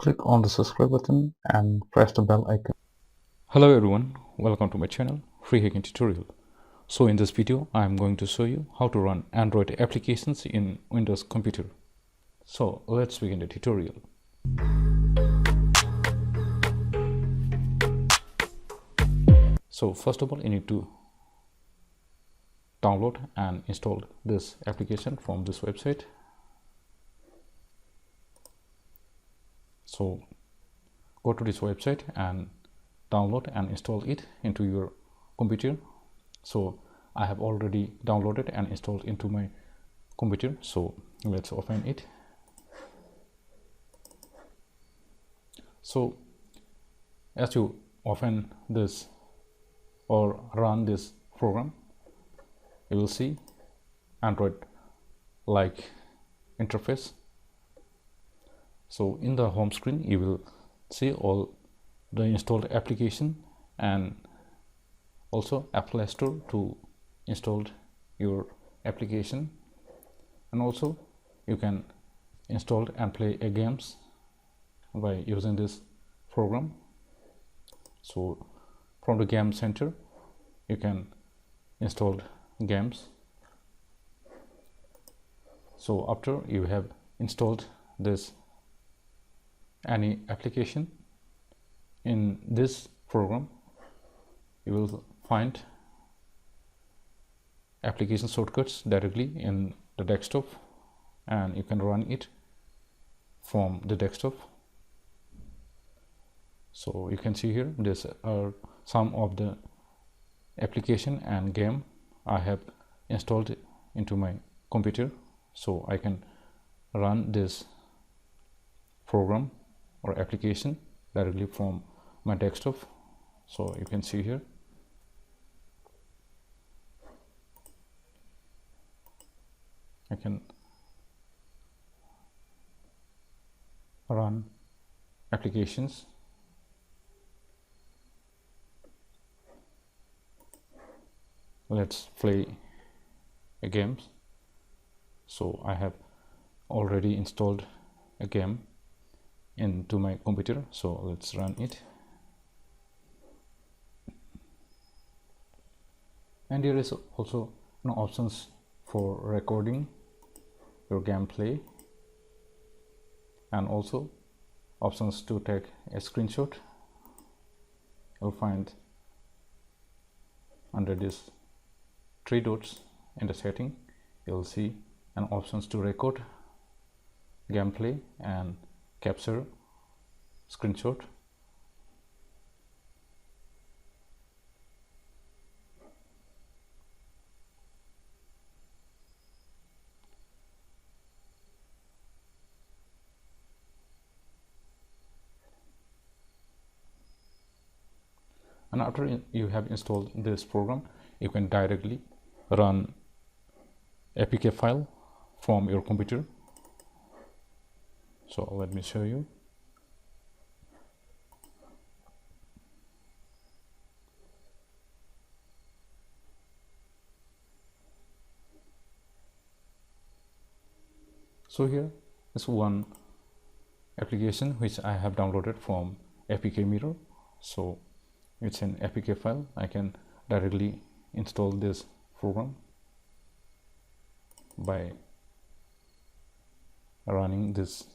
click on the subscribe button and press the bell icon. Hello everyone, welcome to my channel Free Hacking Tutorial. So in this video I am going to show you how to run Android applications in Windows computer. So let's begin the tutorial. So first of all you need to download and install this application from this website. So go to this website and download and install it into your computer. So I have already downloaded and installed into my computer, so let's open it. So as you open this or run this program, you will see Android like interface. So in the home screen you will see all the installed application and also Apple Store to install your application, and also you can install and play games by using this program. So from the game center you can install games. So after you have installed this any application in this program, you will find application shortcuts directly in the desktop and you can run it from the desktop. So you can see here these are some of the application and game I have installed into my computer, so I can run this program or application directly from my desktop. So you can see here I can run applications. Let's play a game. So I have already installed a game into my computer, so let's run it. And there is also options for recording your gameplay and also options to take a screenshot. You'll find under this three dots in the setting, you'll see an options to record gameplay and capture screenshot. And after you have installed this program, you can directly run APK file from your computer. So let me show you. So here is one application which I have downloaded from APK Mirror. So it's an APK file. I can directly install this program by running this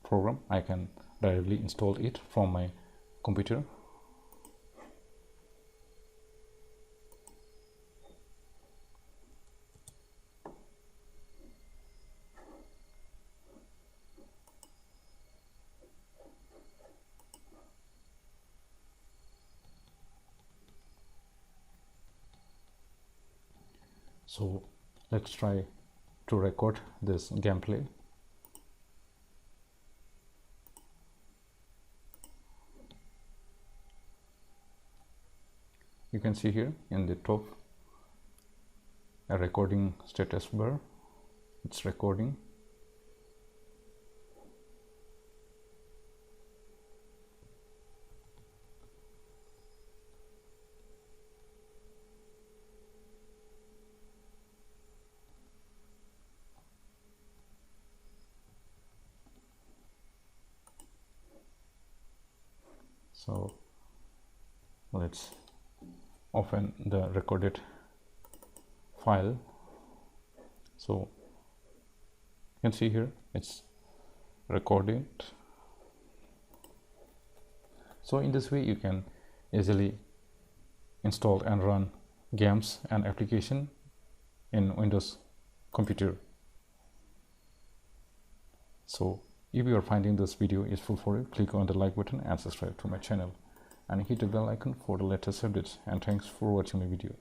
program. I can directly install it from my computer. So let's try to record this gameplay. You can see here in the top a recording status bar. It's recording. So let's open the recorded file. So you can see here it's recorded. So in this way you can easily install and run games and application in Windows computer. So if you are finding this video useful for you, click on the like button and subscribe to my channel and hit the bell icon for the latest updates. And thanks for watching my video.